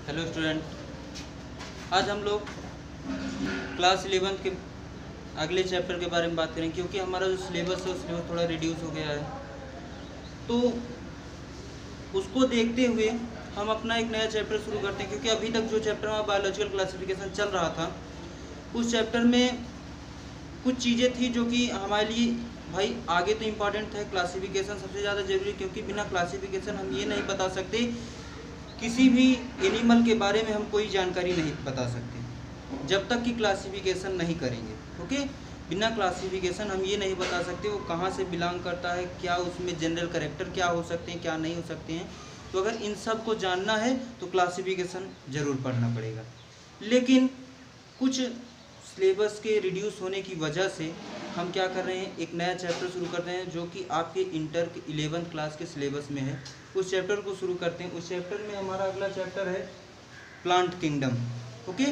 Hello student, आज हम लोग क्लास 11 के अगले चैप्टर के बारे में बात करेंगे क्योंकि हमारा जो सिलेबस है वो सिलेबस थोड़ा रिड्यूस हो गया है। तो उसको देखते हुए हम अपना एक नया चैप्टर शुरू करते हैं क्योंकि अभी तक जो चैप्टर हमारा बायोलॉजिकल क्लासिफिकेशन चल रहा था उस चैप्टर में कुछ चीज़ें थी जो कि हमारे लिए भाई आगे तो इम्पॉर्टेंट है। क्लासिफिकेशन सबसे ज़्यादा ज़रूरी क्योंकि बिना क्लासिफिकेशन हम ये नहीं बता सकते, किसी भी एनिमल के बारे में हम कोई जानकारी नहीं बता सकते जब तक कि क्लासिफिकेशन नहीं करेंगे। ओके, बिना क्लासिफिकेशन हम ये नहीं बता सकते वो कहाँ से बिलोंग करता है, क्या उसमें जनरल कैरेक्टर क्या हो सकते हैं, क्या नहीं हो सकते हैं। तो अगर इन सब को जानना है तो क्लासिफिकेशन ज़रूर पढ़ना पड़ेगा। लेकिन कुछ सिलेबस के रिड्यूस होने की वजह से हम क्या कर रहे हैं, एक नया चैप्टर शुरू करते हैं जो कि आपके इंटर के 11th क्लास के सिलेबस में है। उस चैप्टर को शुरू करते हैं। उस चैप्टर में हमारा अगला चैप्टर है प्लांट किंगडम। ओके,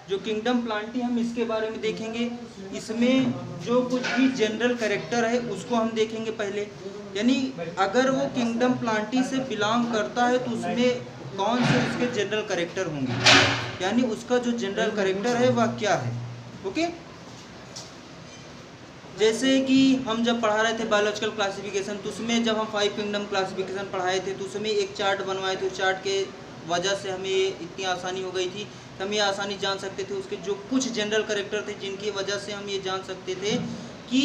जो किंगडम प्लांटी हम इसके बारे में देखेंगे। इसमें जो कुछ भी जनरल कैरेक्टर है उसको हम देखेंगे पहले, यानी अगर वो किंगडम प्लांटी से बिलोंग करता है तो उसमें कौन से उसके जनरल कैरेक्टर होंगे, यानी उसका जो जनरल कैरेक्टर है वह क्या है। ओके, जैसे कि हम जब पढ़ा रहे थे बायोलॉजिकल क्लासिफिकेशन तो उसमें जब हम 5 किंगडम क्लासिफिकेशन पढ़ाए थे तो उसमें एक चार्ट बनवाए थे। उस चार्ट के वजह से हमें इतनी आसानी हो गई थी कि हम ये आसानी जान सकते थे उसके जो कुछ जनरल कैरेक्टर थे जिनकी वजह से हम ये जान सकते थे कि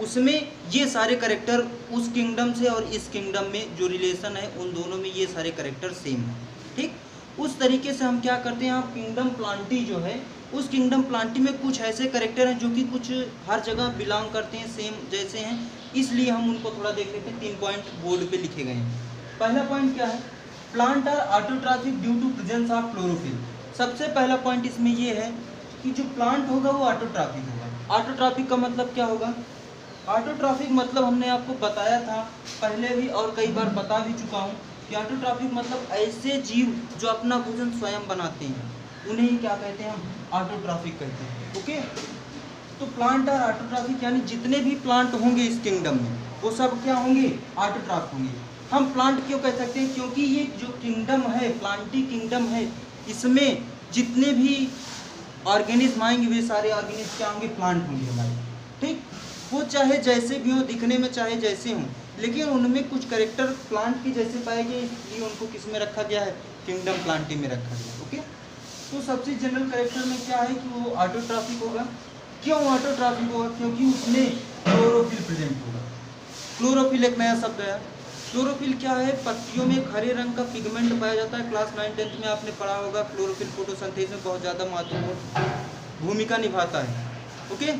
उसमें ये सारे कैरेक्टर उस किंगडम से और इस किंगडम में जो रिलेशन है उन दोनों में ये सारे कैरेक्टर सेम हैं। ठीक, उस तरीके से हम क्या करते हैं, यहाँ किंगडम प्लांटी जो है उस किंगडम प्लांटी में कुछ ऐसे कैरेक्टर हैं जो कि कुछ हर जगह बिलोंग करते हैं, सेम जैसे हैं, इसलिए हम उनको थोड़ा देख लेते हैं। 3 पॉइंट बोर्ड पे लिखे गए हैं। पहला पॉइंट क्या है, plant are autotrophic due to presence of chlorophyll. सबसे पहला पॉइंट इसमें ये है कि जो प्लांट होगा वो ऑटोट्रॉफिक होगा। ऑटोट्रॉफिक का मतलब क्या होगा, ऑटोट्रॉफिक मतलब हमने आपको बताया था पहले भी और कई बार बता भी चुका हूँ कि ऑटोट्रॉफिक मतलब ऐसे जीव जो अपना भोजन स्वयं बनाते हैं उन्हें ही क्या कहते हैं, हम ऑटोट्रॉफिक कहते हैं। ओके, तो प्लांट और ऑटोट्रॉफिक यानी जितने भी प्लांट होंगे इस किंगडम में वो सब क्या होंगे, ऑटोट्रॉफ होंगे। हम प्लांट क्यों कह सकते हैं, क्योंकि ये जो किंगडम है प्लांटी किंगडम है इसमें जितने भी ऑर्गेनिज्म आएंगे वे सारे ऑर्गेनिज्म क्या होंगे, प्लांट होंगे हमारे। ठीक, वो चाहे जैसे भी हो, दिखने में चाहे जैसे हों, लेकिन उनमें कुछ कैरेक्टर प्लांट के जैसे पाए गए इसलिए उनको किस में रखा गया है, किंगडम प्लांटी में रखा गया। ओके, तो सबसे जनरल कैरेक्टर में क्या है कि वो ऑटोट्रॉफिक होगा। क्यों ऑटोट्रॉफिक होगा, क्योंकि उसमें क्लोरोफिल प्रेजेंट होगा। क्लोरोफिल एक नया शब्द है। क्लोरोफिल क्या है, पत्तियों में एक हरे रंग का पिगमेंट पाया जाता है। क्लास 9-10 में आपने पढ़ा होगा क्लोरोफिल फोटोसिंथेसिस में बहुत ज़्यादा महत्वपूर्ण भूमिका निभाता है। ओके,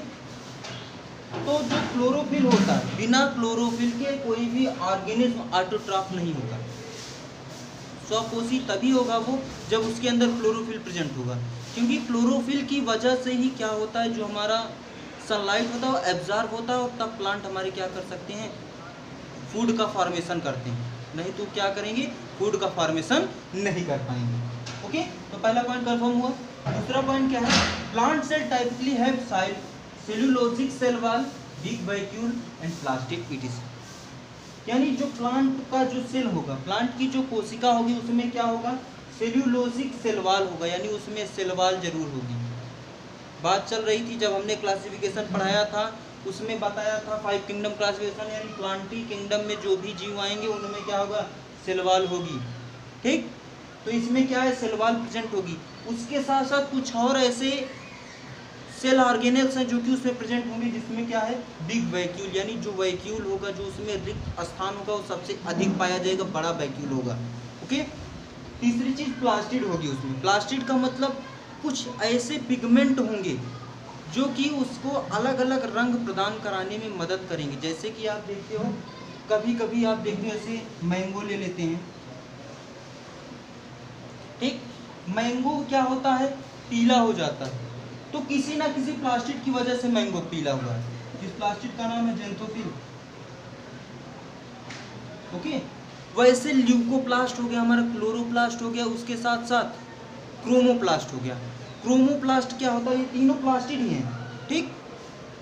तो जो क्लोरोफिल होता है, बिना क्लोरोफिल के कोई भी ऑर्गेनिज्म ऑटोट्रॉफ नहीं होगा। स्वकोषी तभी होगा वो जब उसके अंदर क्लोरोफिल प्रेजेंट होगा, क्योंकि क्लोरोफिल की वजह से ही क्या होता है, जो हमारा सनलाइट होता है वो एब्जॉर्ब होता है और तब प्लांट हमारे क्या कर सकते हैं, फूड का फॉर्मेशन करते हैं। नहीं तो क्या करेंगे, फूड का फॉर्मेशन नहीं कर पाएंगे। ओके, तो पहला पॉइंट कंफर्म हुआ। दूसरा पॉइंट क्या है, plant cell typically have cellulosic cell wall, big vacuole and plastic it is. यानी जो प्लांट का जो सेल होगा, प्लांट की जो कोशिका होगी उसमें क्या होगा, सेल्यूलोजिक सेल वॉल होगा, यानी उसमें सेल वॉल जरूर होगी। बात चल रही थी जब हमने क्लासिफिकेशन पढ़ाया था उसमें बताया था 5 किंगडम क्लासिफिकेशन, यानी प्लांटी किंगडम में जो भी जीव आएंगे उनमें क्या होगा, सेल वॉल होगी। ठीक, तो इसमें क्या है, सेल वॉल प्रेजेंट होगी। उसके साथ साथ कुछ और ऐसे सेल ऑर्गेनेल्स हैं जो कि उसमें प्रेजेंट होंगे जिसमें क्या है, बिग वैक्यूल, यानी जो वैक्यूल होगा, जो उसमें रिक्त स्थान होगा वो सबसे अधिक पाया जाएगा, बड़ा वैक्यूल होगा। ओके, तीसरी चीज प्लास्टिड होगी। उसमें प्लास्टिड का मतलब कुछ ऐसे पिगमेंट होंगे जो कि उसको अलग अलग रंग प्रदान कराने में मदद करेंगे। जैसे कि आप देखते हो, कभी कभी आप देखते हो ऐसे मैंगो ले लेते हैं। ठीक, मैंगो क्या होता है, पीला हो जाता है, तो किसी ना किसी प्लास्टिड की वजह से मैंगो पीला हुआ है। इस प्लास्टिड का नाम है जेंथोफिल। ओके, वैसे ल्यूकोप्लास्ट हो गया हमारा, क्लोरोप्लास्ट हो गया, उसके साथ साथ क्रोमोप्लास्ट हो गया। क्रोमोप्लास्ट क्या होता है, ये तीनों प्लास्टिड ही हैं। ठीक,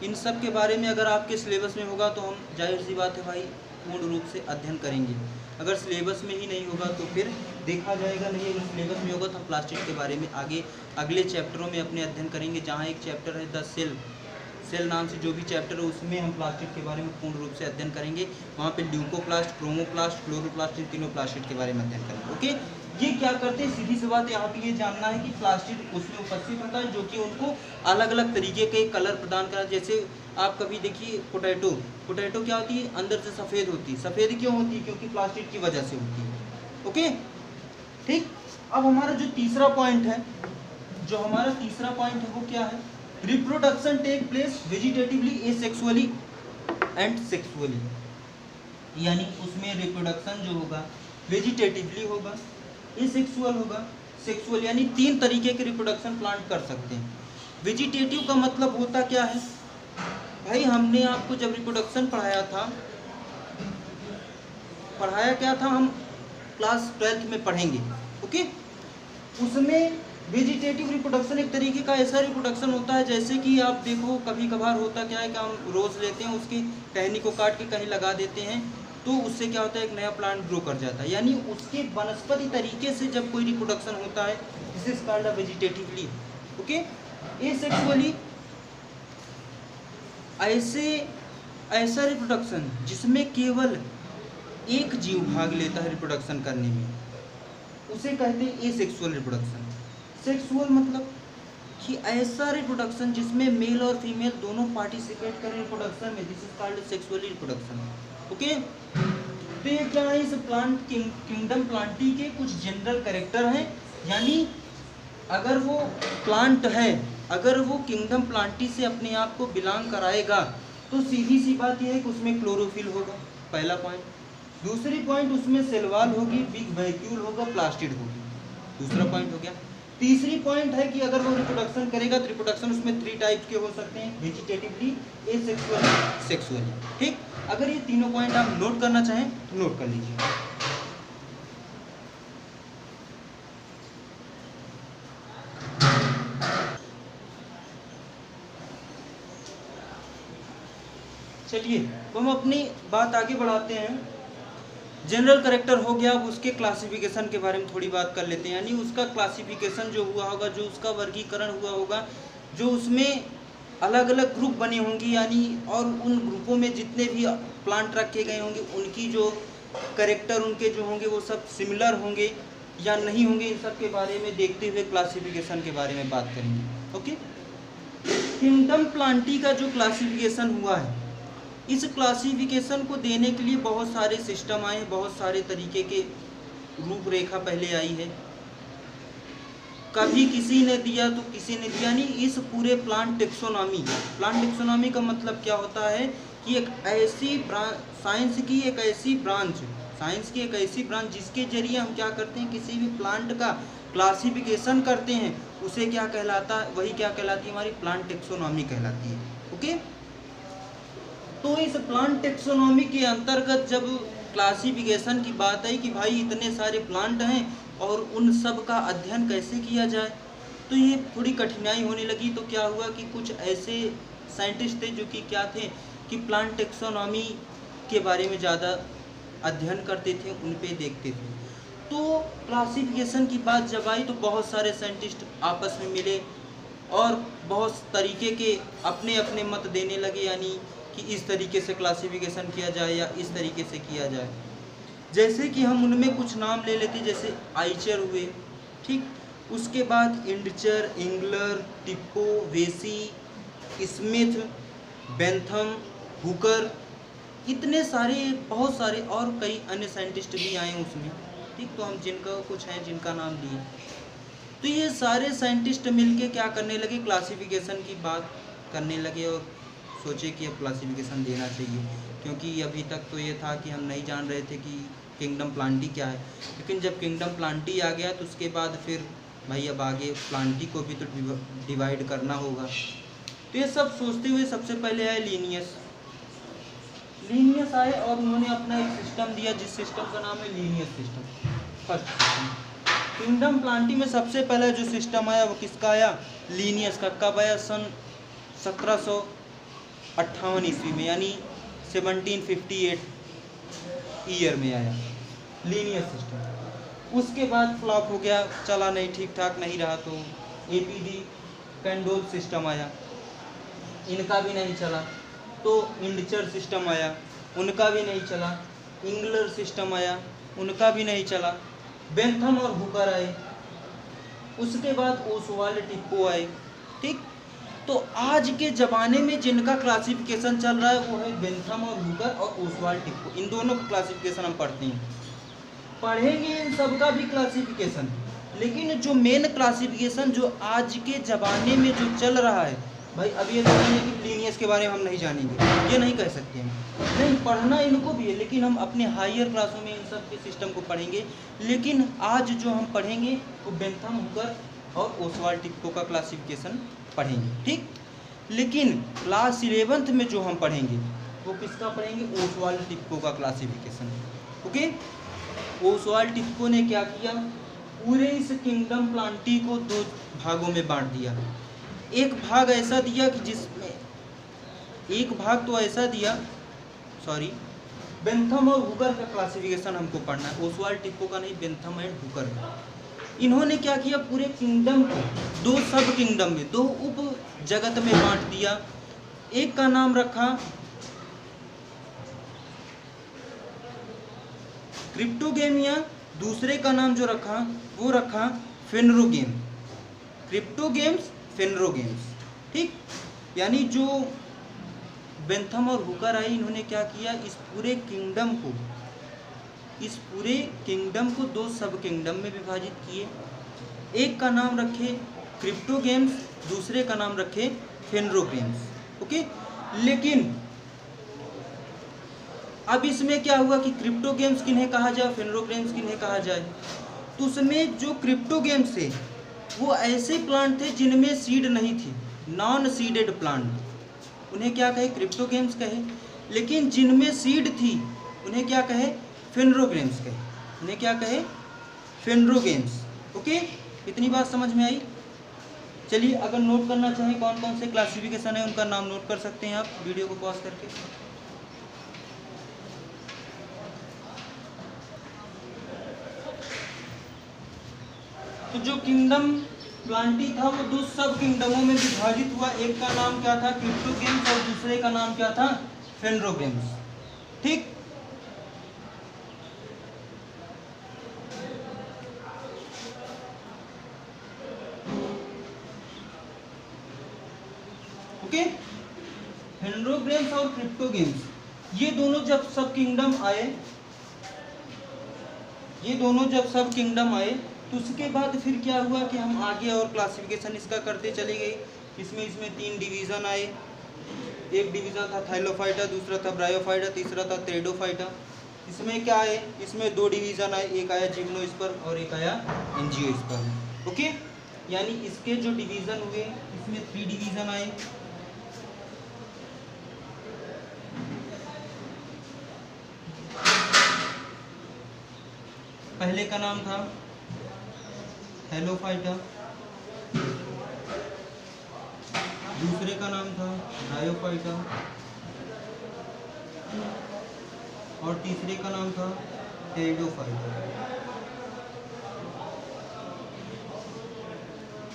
इन सब के बारे में अगर आपके सिलेबस में होगा तो हम जाहिर सी बात है भाई पूर्ण रूप से अध्ययन करेंगे। अगर सिलेबस में ही नहीं होगा तो फिर देखा जाएगा नहीं, अगर सिलेबस में होगा तो हम प्लास्टिड के बारे में आगे अगले चैप्टरों में अपने अध्ययन करेंगे। जहाँ एक चैप्टर है द सेल नाम से जो भी चैप्टर है उसमें हम प्लास्टिड के बारे में पूर्ण रूप से अध्ययन करेंगे। वहाँ पे ल्यूकोप्लास्ट, क्रोमोप्लास्ट, क्लोरोप्लास्ट, इन तीनों प्लास्टिड के बारे में अध्ययन करेंगे। ओके, ये क्या करते हैं, सीधी सी बात यहाँ पे ये जानना है कि प्लास्टिड उसमें उपस्थित होता है जो कि उनको अलग अलग तरीके के कलर प्रदान करा। जैसे आप कभी देखिए पोटैटो क्या होती है, अंदर से सफ़ेद होती है। सफ़ेद क्यों होती है, क्योंकि प्लास्टिड की वजह से होती है। ओके ठीक, अब हमारा जो तीसरा पॉइंट है वो क्या है, reproduction take place vegetatively, asexually and sexually. यानी उसमें रिप्रोडक्शन जो होगा वेजिटेटिवली होगा, एसेक्सुअल होगा, सेक्सुअल, यानी 3 तरीके के रिप्रोडक्शन प्लांट कर सकते हैं। वेजिटेटिव का मतलब होता क्या है भाई, हमने आपको जब रिप्रोडक्शन पढ़ाया क्या था, हम क्लास 12th में पढ़ेंगे। ओके, उसमें वेजिटेटिव रिप्रोडक्शन एक तरीके का ऐसा रिप्रोडक्शन होता है, जैसे कि आप देखो कभी कभार होता क्या है कि हम रोज़ लेते हैं, उसकी टहनी को काट के कहीं लगा देते हैं, तो उससे क्या होता है, एक नया प्लांट ग्रो कर जाता है। यानी उसके वनस्पति तरीके से जब कोई रिप्रोडक्शन होता है, this is called vegetatively. Okay, asexually ऐसा रिप्रोडक्शन जिसमें केवल एक जीव भाग लेता है रिप्रोडक्शन करने में, उसे कहते हैं एसेक्सुअल रिप्रोडक्शन। सेक्सुअल मतलब कि ऐसा रिप्रोडक्शन जिसमें मेल और फीमेल दोनों पार्टिसिपेट करें रिप्रोडक्शन में, this is called sexual reproduction. Okay, तो ये क्या है, इस प्लांट किंगडम प्लांटी के कुछ जनरल कैरेक्टर हैं। यानी अगर वो प्लांट है, अगर वो किंगडम प्लांटी से अपने आप को बिलोंग कराएगा, तो सीधी सी बात यह है कि उसमें क्लोरोफिल होगा, पहला पॉइंट। दूसरी पॉइंट, उसमें सेल वॉल होगी, बिग वैक्यूल होगा, प्लास्टिड होगी, दूसरा पॉइंट हो गया। तीसरी पॉइंट है कि अगर वो रिप्रोडक्शन करेगा तो रिप्रोडक्शन उसमें 3 टाइप के हो सकते हैं, वेजिटेटिवली, एसेक्सुअली, सेक्सुअली। ठीक, अगर ये तीनों पॉइंट आप नोट करना चाहें तो नोट कर लीजिए। चलिए तो हम अपनी बात आगे बढ़ाते हैं। जनरल कैरेक्टर हो गया, अब उसके क्लासिफिकेशन के बारे में थोड़ी बात कर लेते हैं। यानी उसका क्लासिफिकेशन जो हुआ होगा, जो उसका वर्गीकरण हुआ होगा, जो उसमें अलग अलग ग्रुप बने होंगे, यानी और उन ग्रुपों में जितने भी प्लांट रखे गए होंगे उनकी जो कैरेक्टर उनके जो होंगे वो सब सिमिलर होंगे या नहीं होंगे, इन सब के बारे में देखते हुए क्लासिफिकेशन के बारे में बात करेंगे। ओके, किंगडम प्लांटी का जो क्लासिफिकेशन हुआ है, इस क्लासिफिकेशन को देने के लिए बहुत सारे सिस्टम आए, बहुत सारे तरीके के रूपरेखा पहले आई है। कभी किसी ने दिया तो किसी ने दिया नहीं। इस पूरे प्लांट टेक्सोनॉमी का मतलब क्या होता है कि एक ऐसी साइंस की एक ऐसी ब्रांच जिसके जरिए हम क्या करते हैं, किसी भी प्लांट का क्लासिफिकेशन करते हैं, उसे क्या कहलाता है, वही क्या कहलाती है, हमारी प्लांट टेक्सोनॉमी कहलाती है। ओके, तो इस प्लांट टेक्सोनॉमी के अंतर्गत जब क्लासिफिकेशन की बात आई कि भाई इतने सारे प्लांट हैं और उन सब का अध्ययन कैसे किया जाए, तो ये थोड़ी कठिनाई होने लगी। तो क्या हुआ कि कुछ ऐसे साइंटिस्ट थे जो कि क्या थे कि प्लांट टेक्सोनॉमी के बारे में ज़्यादा अध्ययन करते थे, उन पे देखते थे। तो क्लासिफिकेशन की बात जब आई तो बहुत सारे साइंटिस्ट आपस में मिले और बहुत तरीके के अपने अपने मत देने लगे, यानी कि इस तरीके से क्लासिफिकेशन किया जाए या इस तरीके से किया जाए। जैसे कि हम उनमें कुछ नाम ले लेते, जैसे आइचर हुए, ठीक, उसके बाद इंडचर, इंगलर, टिप्पो, वेसी, स्मिथ, बेंथम, हुकर, इतने सारे बहुत सारे और कई अन्य साइंटिस्ट भी आए उसमें। ठीक, तो हम जिनका कुछ हैं जिनका नाम लिए, तो ये सारे साइंटिस्ट मिलके क्या करने लगे, क्लासिफिकेशन की बात करने लगे और सोचे कि अब क्लासिफिकेशन देना चाहिए, क्योंकि अभी तक तो ये था कि हम नहीं जान रहे थे कि किंगडम प्लांटी क्या है। लेकिन जब किंगडम प्लांटी आ गया तो उसके बाद फिर भाई अब आगे प्लांटी को भी तो डिवाइड करना होगा। तो ये सब सोचते हुए सबसे पहले आए लीनियस आए और उन्होंने अपना एक सिस्टम दिया, जिस सिस्टम का नाम है Linnaeus system. First system kingdom Plantae में सबसे पहला जो सिस्टम आया वो किसका आया, लीनियस का। कब आया, सन 1758 ईस्वी में, यानी 1758 ईयर में आया। Linear system. उसके बाद फ्लॉप हो गया, चला नहीं, ठीक ठाक नहीं रहा, तो APD कैंडोल सिस्टम आया, इनका भी नहीं चला। तो इंडचर सिस्टम आया, उनका भी नहीं चला। इंगलर सिस्टम आया, उनका भी नहीं चला। बेंथम और हुकर आए, उसके बाद ओसवाल्ड टिप्पो आए। ठीक, तो आज के ज़माने में जिनका क्लासिफिकेशन चल रहा है वो है बेंथम और हुकर और ओसवाल्ड टिप्पो। इन दोनों का क्लासिफिकेशन हम पढ़ते हैं, पढ़ेंगे इन सब का भी क्लासिफिकेशन। लेकिन जो मेन क्लासिफिकेशन जो आज के ज़माने में जो चल रहा है भाई, अब ये नहीं है कि लीनियस के बारे में हम नहीं जानेंगे, ये नहीं कह सकते हम, नहीं, पढ़ना इनको भी है, लेकिन हम अपने हायर क्लासों में इन सब के सिस्टम को पढ़ेंगे। लेकिन आज जो हम पढ़ेंगे वो बेंथम, हुकर और ओसवाल्ड टिप्पो का क्लासिफिकेशन पढ़ेंगे। ठीक, लेकिन क्लास 11th में जो हम पढ़ेंगे वो किसका पढ़ेंगे? ओसवाल्ड टिप्पो का क्लासिफिकेशन। ओके, ओसवाल्ड टिप्पो ने क्या किया, पूरे इस किंगडम प्लांटी को 2 भागों में बांट दिया। एक भाग ऐसा दिया कि जिसमें एक भाग तो ऐसा दिया, सॉरी, बेंथम और हुकर का क्लासिफिकेशन हमको पढ़ना है, ओसवाल्ड टिप्पो का नहीं, बेंथम एंड हुकर का। इन्होंने क्या किया, पूरे किंगडम को 2 सब किंगडम में, 2 उप जगत में बांट दिया। एक का नाम रखा क्रिप्टोगेमिया, दूसरे का नाम जो रखा वो रखा फेनरोगेम। Cryptogams, phanerogams. ठीक, यानी जो बेंथम और हुकर आई, इन्होंने क्या किया, इस पूरे किंगडम को 2 सब किंगडम में विभाजित किए। एक का नाम रखे क्रिप्टोगेम्स, दूसरे का नाम रखे फेनरोगेम्स। ओके, लेकिन अब इसमें क्या हुआ कि क्रिप्टोगेम्स किन्हें कहा जाए, फेनरोगेम्स किन्हें कहा जाए? तो उसमें जो क्रिप्टोगेम्स थे वो ऐसे प्लांट थे जिनमें सीड नहीं थी, नॉन सीडेड प्लांट, उन्हें क्या कहे, क्रिप्टोगेम्स कहे। लेकिन जिनमें सीड थी उन्हें क्या कहे, फेनरोगेम्स कहे। उन्हें क्या कहे, फेनरोगेम्स। ओके, इतनी बात समझ में आई? चलिए, अगर नोट करना चाहें कौन कौन से क्लासिफिकेशन है उनका नाम नोट कर सकते हैं आप वीडियो को पॉज करके। तो जो किंगडम प्लांटी था वो 2 सब किंगडमों में विभाजित हुआ। एक का नाम क्या था, क्रिप्टोगेम्स, और दूसरे का नाम क्या था, फेनरोगेम्स। ठीक, ओके, फेनरोगेम्स और क्रिप्टोगेम्स, ये दोनों जब सब किंगडम आए तो उसके बाद फिर क्या हुआ कि हम आगे और क्लासिफिकेशन इसका करते चले गए। इसमें 3 डिवीज़न आए। एक डिवीज़न था थाइलोफाइटा, दूसरा था ब्रायोफाइटा, तीसरा था टेरिडोफाइटा। इसमें क्या है, इसमें 2 डिवीज़न आए, एक आया जिम्नोस्पर्म और एक आया एंजियोस्पर्म। ओके, यानी इसके जो डिवीज़न हुए इसमें 3 डिवीज़न आए। पहले का नाम था हेलोफाइटा, दूसरे का नाम था ब्रायोफाइटा और तीसरे का नाम था टेरिडोफाइटा।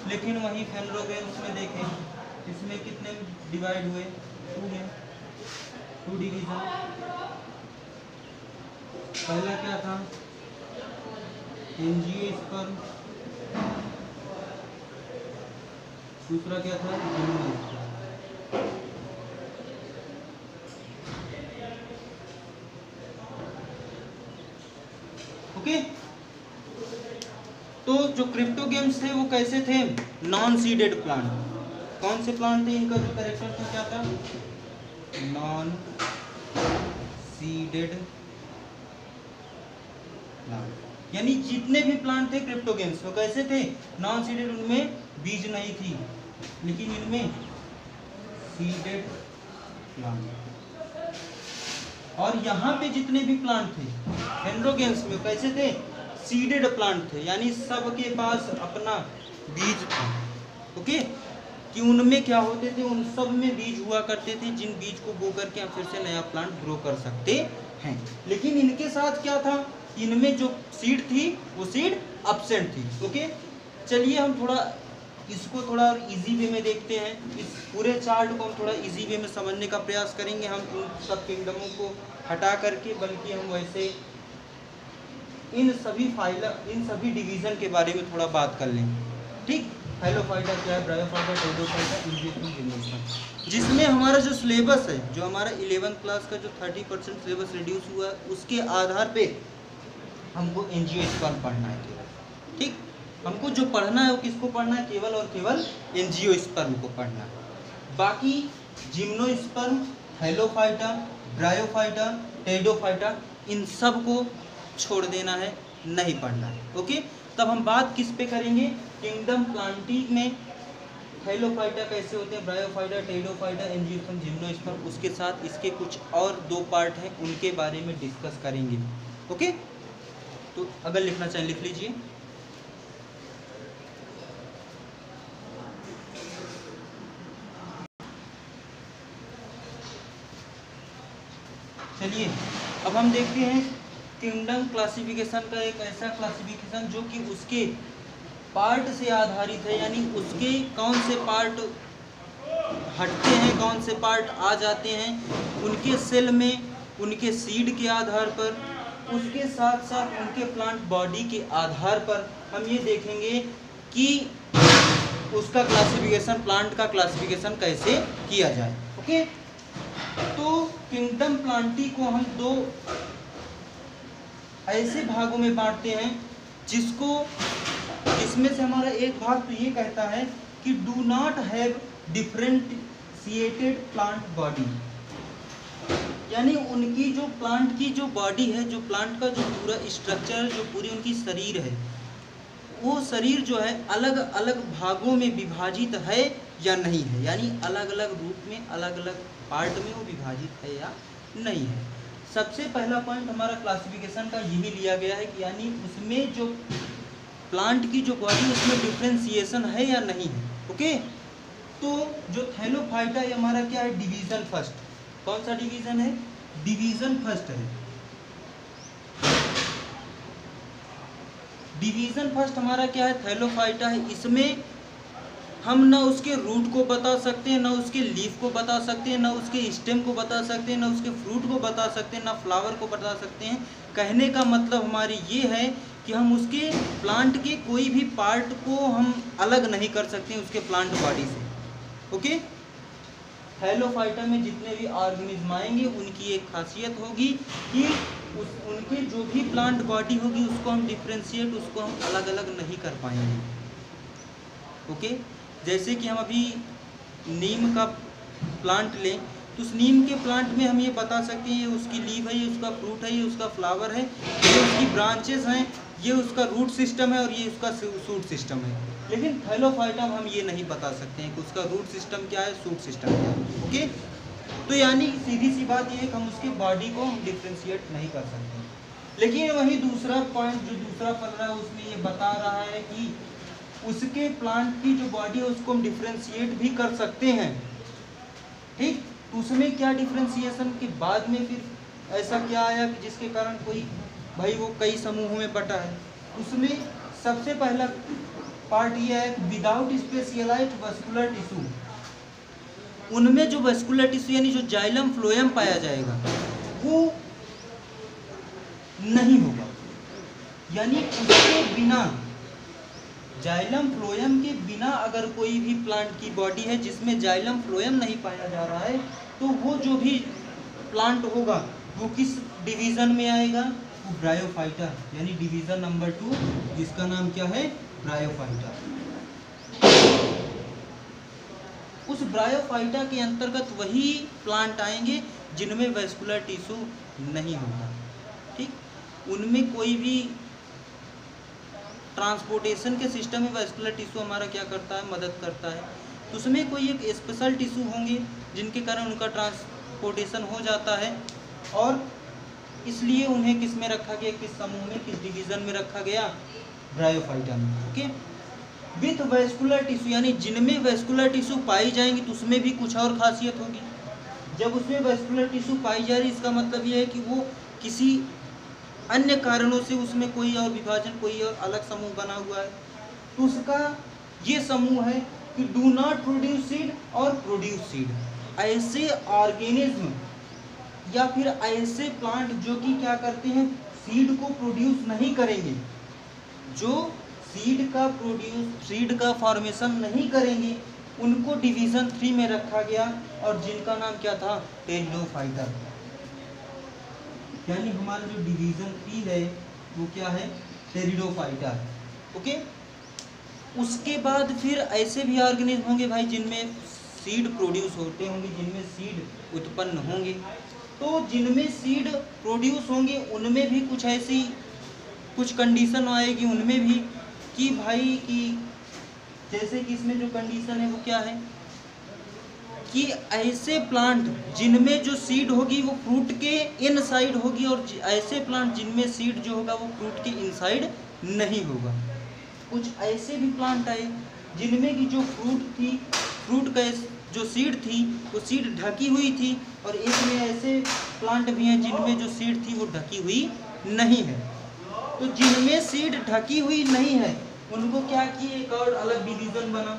लेकिन वहीं फेनरोगेम्स में देखें, इसमें कितने डिवाइड हुए, 2 में, 2 डिवीजन। पहला क्या था, एंजियोस्पर्म, दूसरा क्या था, जिम्नोस्पर्म। ओके, तो जो क्रिप्टोगेम्स थे वो कैसे थे, नॉन सीडेड प्लांट। कौन से प्लांट थे, इनका जो कैरेक्टर था क्या था, नॉन सीडेड प्लांट। यानी जितने भी प्लांट थे क्रिप्टोगेम्स वो कैसे थे, नॉन सीडेड, उनमें बीज नहीं थी, लेकिन इनमें सीडेड प्लांट। और यहाँ पे जितने भी प्लांट थे फेनरोगेम्स में कैसे थे, सीडेड प्लांट थे, यानी सबके पास अपना बीज था। ओके, कि उनमें क्या होते थे, उन सब में बीज हुआ करते थे, जिन बीज को बो करके हम फिर से नया प्लांट ग्रो कर सकते हैं। लेकिन इनके साथ क्या था, इनमें जो सीड थी वो सीड एब्सेंट थी। ओके, चलिए हम थोड़ा इसको थोड़ा इजी वे में देखते हैं। इस पूरे चार्ट को हम थोड़ा इजी वे में समझने का प्रयास करेंगे। हम इन सब किंगडमों को हटा करके, बल्कि हम वैसे इन सभी डिवीज़न के बारे में थोड़ा बात कर लेंगे। ठीक, हेलोफाइटा क्या है, ब्रायोफाइटा, टेरिडोफाइटा, एंजियोस्पर्म, जिम्नोस्पर्म, जिसमें हमारा जो सिलेबस है, जो हमारा 11th क्लास का जो 30% सिलेबस रिड्यूस हुआ, उसके आधार पे हमको एंजियोस्पर्म पढ़ना है केवल। ठीक, हमको जो पढ़ना है वो किसको पढ़ना है, केवल और केवल एंजियोस्पर्म को पढ़ना है। बाकी जिम्नोस्पर्म, हेलोफाइटा, ब्रायोफाइटा, टेरिडोफाइटा, इन सब को छोड़ देना है, नहीं पढ़ना है। ओके, तब हम बात किस पे करेंगे, किंगडम प्लांटी में हेलोफाइटा कैसे होते हैं, ब्रायोफाइटा, टेरिडोफाइटा, एंजियोस्पर्म, जिम्नोस्पर्म, उसके साथ इसके कुछ और 2 पार्ट हैं, उनके बारे में डिस्कस करेंगे। ओके, तो अगर लिखना चाहें लिख लीजिए। चलिए अब हम देखते हैं किंगडम क्लासिफिकेशन का एक ऐसा क्लासिफिकेशन जो कि उसके पार्ट से आधारित है, यानी उसके कौन से पार्ट हटते हैं, कौन से पार्ट आ जाते हैं, उनके सेल में, उनके सीड के आधार पर, उसके साथ साथ उनके प्लांट बॉडी के आधार पर हम ये देखेंगे कि उसका क्लासिफिकेशन, प्लांट का क्लासिफिकेशन कैसे किया जाए। ओके, तो किंगडम प्लांटी को हम 2 ऐसे भागों में बांटते हैं, जिसमें से हमारा एक भाग तो ये कहता है कि do not have differentiated plant body, यानी उनकी जो प्लांट की जो बॉडी है, जो प्लांट का जो पूरा स्ट्रक्चर, जो पूरी उनकी शरीर है, वो शरीर जो है अलग अलग भागों में विभाजित है या नहीं है, यानी अलग अलग रूप में, अलग अलग पार्ट में वो विभाजित है या नहीं है। सबसे पहला पॉइंट हमारा क्लासिफिकेशन का यही लिया गया है कि यानी उसमें जो प्लांट की जो बॉडी, उसमें डिफरेंशिएशन है या नहीं है। ओके, तो जो थैलोफाइटा ये हमारा क्या है, डिवीजन फर्स्ट। कौन सा डिवीजन है, डिवीजन फर्स्ट है। डिवीजन फर्स्ट हमारा क्या है, थैलोफाइटा है। इसमें हम ना उसके रूट को बता सकते हैं, ना उसके लीफ को बता सकते हैं, ना उसके स्टेम को बता सकते हैं, ना उसके फ्रूट को बता सकते हैं, ना फ्लावर को बता सकते हैं। कहने का मतलब हमारी ये है कि हम उसके प्लांट के कोई भी पार्ट को हम अलग नहीं कर सकते हैं उसके प्लांट बॉडी से। ओके, थैलोफाइटा में जितने भी ऑर्गेनिज्म आएंगे उनकी एक खासियत होगी कि उनके जो भी प्लांट बॉडी होगी उसको हम डिफ्रेंशिएट, उसको हम अलग अलग नहीं कर पाएंगे। ओके, जैसे कि हम अभी नीम का प्लांट लें तो उस नीम के प्लांट में हम ये बता सकते हैं ये उसकी लीफ है, ये उसका फ्रूट है, ये उसका फ्लावर है, ये उसकी ब्रांचेस हैं, ये उसका रूट सिस्टम है और ये उसका शूट सिस्टम है। लेकिन थैलोफाइटा में हम ये नहीं बता सकते हैं कि उसका रूट सिस्टम क्या है, शूट सिस्टम क्या है। ओके, तो यानी सीधी सी बात ये है कि हम उसके बॉडी को हम डिफ्रेंशिएट नहीं कर सकते। लेकिन वही दूसरा पॉइंट जो दूसरा पल रहा है उसमें ये बता रहा है कि उसके प्लांट की जो बॉडी है उसको हम डिफ्रेंशिएट भी कर सकते हैं। ठीक, तो उसमें क्या डिफ्रेंशिएशन के बाद में फिर ऐसा क्या आया कि जिसके कारण कोई भाई वो कई समूहों में बटा है। उसमें सबसे पहला पार्ट ये है विदाउट स्पेशलाइज्ड वस्कुलर टिश्यू, उनमें जो वस्कुलर टिश्यू यानी जो जाइलम फ्लोएम पाया जाएगा वो नहीं होगा, यानी उसके बिना, जाइलम फ्लोएम के बिना अगर कोई भी प्लांट की बॉडी है जिसमें जाइलम फ्लोएम नहीं पाया जा रहा है तो वो जो भी प्लांट होगा वो किस डिवीज़न में आएगा, वो ब्रायोफाइटा, यानी डिवीज़न नंबर 2 जिसका नाम क्या है, ब्रायोफाइटा। उस ब्रायोफाइटा के अंतर्गत वही प्लांट आएंगे जिनमें वैस्कुलर टिश्यू नहीं होगा। ठीक, उनमें कोई भी ट्रांसपोर्टेशन के सिस्टम में वैस्कुलर टिश्यू हमारा क्या करता है, मदद करता है। तो उसमें कोई एक स्पेशल टिश्यू होंगे जिनके कारण उनका ट्रांसपोर्टेशन हो जाता है और इसलिए उन्हें किस में रखा गया, किस समूह में, किस डिवीज़न में रखा गया, ब्रायोफाइटा में। ओके, विथ वैस्कुलर टिश्यू, यानी जिनमें वैस्कुलर टिश्यू पाई जाएंगी तो उसमें भी कुछ और खासियत होगी। जब उसमें वैस्कुलर टिश्यू पाई जा रही इसका मतलब ये है कि वो किसी अन्य कारणों से उसमें कोई और विभाजन, कोई और अलग समूह बना हुआ है, तो उसका ये समूह है कि डू नॉट प्रोड्यूस सीड और प्रोड्यूस सीड। ऐसे ऑर्गेनिज्म या फिर ऐसे प्लांट जो कि क्या करते हैं, सीड को प्रोड्यूस नहीं करेंगे, जो सीड का फॉर्मेशन नहीं करेंगे, उनको डिवीज़न 3 में रखा गया और जिनका नाम क्या था, टेरिडोफाइटा। यानी हमारा जो डिवीज़न 3 है वो क्या है, टेरिडोफाइटा। ओके, उसके बाद फिर ऐसे भी ऑर्गेनिज्म होंगे भाई जिनमें सीड प्रोड्यूस होते होंगे, जिनमें सीड उत्पन्न होंगे। तो जिनमें सीड प्रोड्यूस होंगे उनमें भी कुछ कंडीशन आएगी उनमें भी, कि भाई कि जैसे कि इसमें जो कंडीशन है वो क्या है कि ऐसे प्लांट जिनमें जो सीड होगी वो फ्रूट के इनसाइड होगी, और ऐसे प्लांट जिनमें सीड जो होगा वो फ्रूट के इनसाइड नहीं होगा। कुछ ऐसे भी प्लांट आए जिनमें की जो फ्रूट का जो सीड थी वो सीड ढकी हुई थी, और एक में ऐसे प्लांट भी हैं जिनमें जो सीड थी वो ढकी हुई नहीं है। तो जिनमें सीड ढकी हुई नहीं है उनको क्या किए, एक और अलग डिवीज़न बना,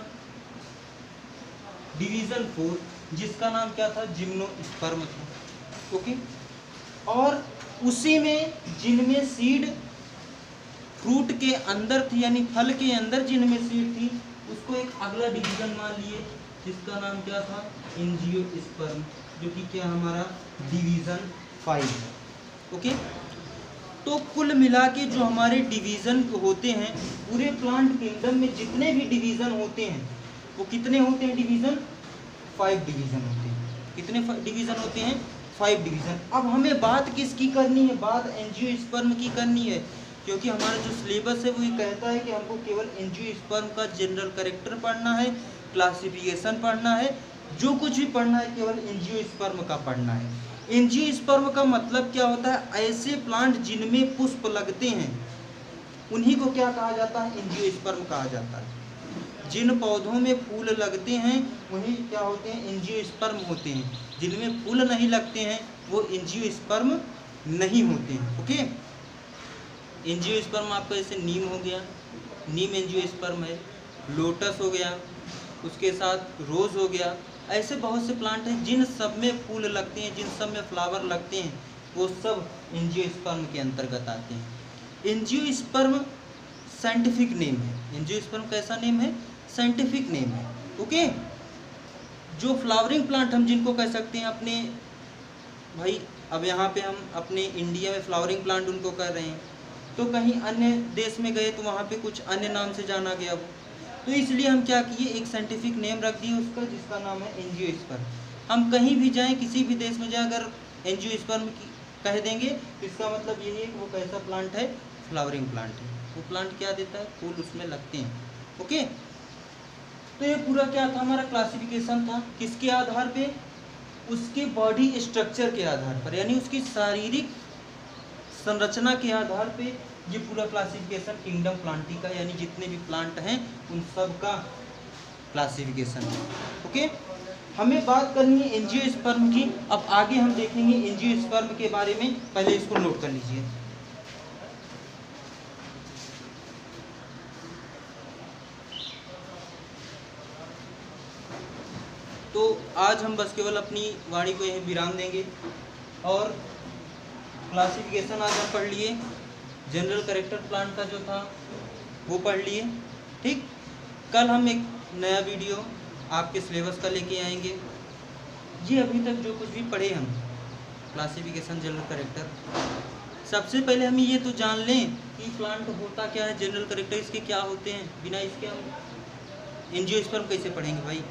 डिवीज़न 4, जिसका नाम क्या था, जिम्नोस्पर्म था। ओके, और उसी में जिनमें सीड फ्रूट के अंदर थी, यानी फल के अंदर जिनमें सीड थी, उसको एक अगला डिवीज़न मान लिए जिसका नाम क्या था, एंजियोस्पर्म, जो कि क्या हमारा डिवीज़न 5। ओके, तो कुल मिला के जो हमारे डिवीज़न होते हैं पूरे प्लांट किंगडम में, जितने भी डिवीज़न होते हैं वो कितने होते हैं, डिवीज़न 5 डिवीज़न होते हैं। कितने डिवीज़न होते हैं, 5 डिवीज़न। अब हमें बात किसकी करनी है, बात एंजियोस्पर्म की करनी है, क्योंकि हमारा जो सिलेबस है वो ये कहता है कि हमको केवल एंजियोस्पर्म का जनरल कैरेक्टर पढ़ना है, क्लासिफिकेशन पढ़ना है, जो कुछ भी पढ़ना है केवल एंजियोस्पर्म का पढ़ना है। एंजियोस्पर्म का मतलब क्या होता है, ऐसे प्लांट जिनमें पुष्प लगते हैं उन्हीं को क्या कहा जाता है, एंजियोस्पर्म कहा जाता है। जिन पौधों में फूल लगते हैं वही क्या होते हैं, एंजियोस्पर्म होते हैं। जिनमें फूल नहीं लगते हैं वो एंजियोस्पर्म नहीं होते हैं। ओके, एंजियोस्पर्म आपका जैसे नीम हो गया, नीम एंजियोस्पर्म है, लोटस हो गया, उसके साथ रोज़ हो गया। ऐसे बहुत से प्लांट हैं जिन सब में फूल लगते हैं, जिन सब में फ्लावर लगते हैं, वो सब एंजियोस्पर्म के अंतर्गत आते हैं। एंजियोस्पर्म साइंटिफिक नेम है, एंजियोस्पर्म कैसा नेम है, साइंटिफिक नेम है। ओके, जो फ्लावरिंग प्लांट हम जिनको कह सकते हैं अपने भाई, अब यहाँ पे हम अपने इंडिया में फ्लावरिंग प्लांट उनको कर रहे हैं, तो कहीं अन्य देश में गए तो वहाँ पे कुछ अन्य नाम से जाना गया वो, तो इसलिए हम क्या किए, एक साइंटिफिक नेम रख दिए उसका, जिसका नाम है एंजियोस्पर्म। हम कहीं भी जाएं, किसी भी देश में जाएं, अगर एंजियोस्पर्म की कह देंगे तो इसका मतलब यही है कि वो कैसा प्लांट है, फ्लावरिंग प्लांट है। वो प्लांट क्या देता है, फूल उसमें लगते हैं। ओके, तो ये पूरा क्या था, हमारा क्लासिफिकेशन था, किसके आधार पे, उसके बॉडी स्ट्रक्चर के आधार पर, यानी उसकी शारीरिक संरचना के आधार पे ये पूरा क्लासिफिकेशन किंगडम प्लांटी का, यानी जितने भी प्लांट हैं उन सब का क्लासिफिकेशन है। ओके, हमें बात करनी है एंजियोस्पर्म की। अब आगे हम देखेंगे एंजियोस्पर्म के बारे में, पहले इसको नोट कर लीजिए। तो आज हम बस केवल अपनी वाणी को यहीं विराम देंगे, और क्लासिफिकेशन आज हम पढ़ लिए, जनरल कैरेक्टर प्लांट का जो था वो पढ़ लिए। ठीक, कल हम एक नया वीडियो आपके सिलेबस का लेके आएंगे। ये अभी तक जो कुछ भी पढ़े हम क्लासिफिकेशन, जनरल कैरेक्टर, सबसे पहले हम ये तो जान लें कि प्लांट होता क्या है, जनरल कैरेक्टर इसके क्या होते हैं, बिना इसके हम एंजियोस्पर्म कैसे पढ़ेंगे भाई।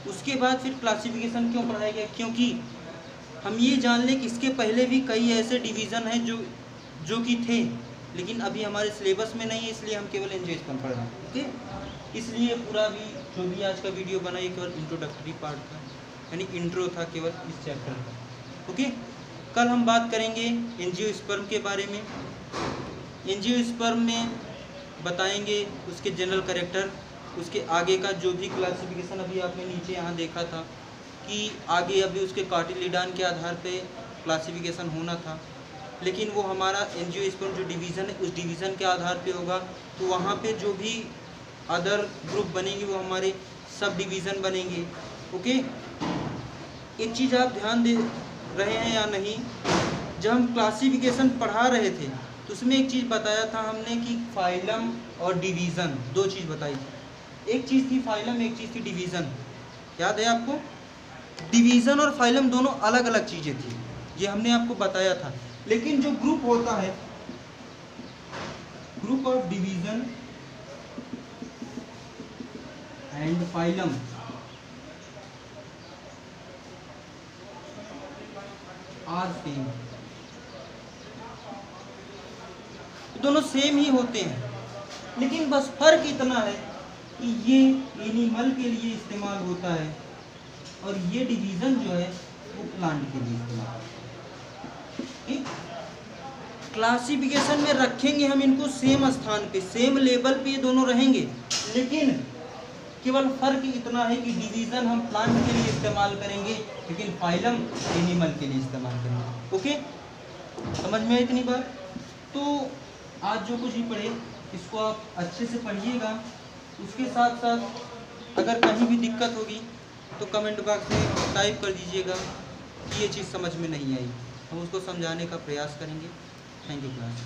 उसके बाद फिर क्लासिफिकेशन क्यों पढ़ाया गया, क्योंकि हम ये जान लें कि इसके पहले भी कई ऐसे डिवीज़न हैं जो कि थे, लेकिन अभी हमारे सिलेबस में नहीं है, इसलिए हम केवल एंजियोस्पर्म पढ़ रहे हैं। ओके, इसलिए पूरा भी जो भी आज का वीडियो बना ये केवल इंट्रोडक्टरी पार्ट था, यानी इंट्रो था केवल इस चैप्टर का। ओके, कल हम बात करेंगे एंजियोस्पर्म के बारे में। एंजियोस्पर्म में बताएंगे उसके जनरल कैरेक्टर, उसके आगे का जो भी क्लासिफिकेशन अभी आपने नीचे यहाँ देखा था कि आगे अभी उसके कार्टिलिडान के आधार पे क्लासिफिकेशन होना था, लेकिन वो हमारा एंजियोस्पर्म जो डिवीज़न है उस डिवीज़न के आधार पे होगा। तो वहाँ पे जो भी अदर ग्रुप बनेंगे वो हमारे सब डिवीज़न बनेंगे। ओके, एक चीज़ आप ध्यान दे रहे हैं या नहीं, जब हम क्लासिफिकेशन पढ़ा रहे थे तो उसमें एक चीज़ बताया था हमने कि फाइलम और डिवीज़न, दो चीज़ बताई थी। एक चीज़ थी फाइलम, एक चीज़ थी डिवीज़न। याद है आपको? डिवीज़न और फाइलम दोनों अलग अलग चीज़ें थी, ये हमने आपको बताया था। लेकिन जो ग्रुप होता है, group of division and phylum, are same, दोनों सेम ही होते हैं, लेकिन बस फर्क इतना है कि ये एनिमल के लिए इस्तेमाल होता है और ये डिवीज़न जो है वो प्लांट के लिए इस्तेमाल होता है। ठीक, क्लासिफिकेशन में रखेंगे हम इनको सेम स्थान पे, सेम लेवल पे ये दोनों रहेंगे, लेकिन केवल फर्क इतना है कि डिवीज़न हम प्लांट के लिए इस्तेमाल करेंगे, लेकिन फाइलम एनिमल के लिए इस्तेमाल करेंगे। ओके, समझ में इतनी बात? तो आज जो कुछ भी पढ़े इसको आप अच्छे से पढ़िएगा। उसके साथ साथ अगर कहीं भी दिक्कत होगी तो कमेंट बॉक्स में टाइप कर दीजिएगा कि ये चीज़ समझ में नहीं आई, हम उसको समझाने का प्रयास करेंगे। Thank you class.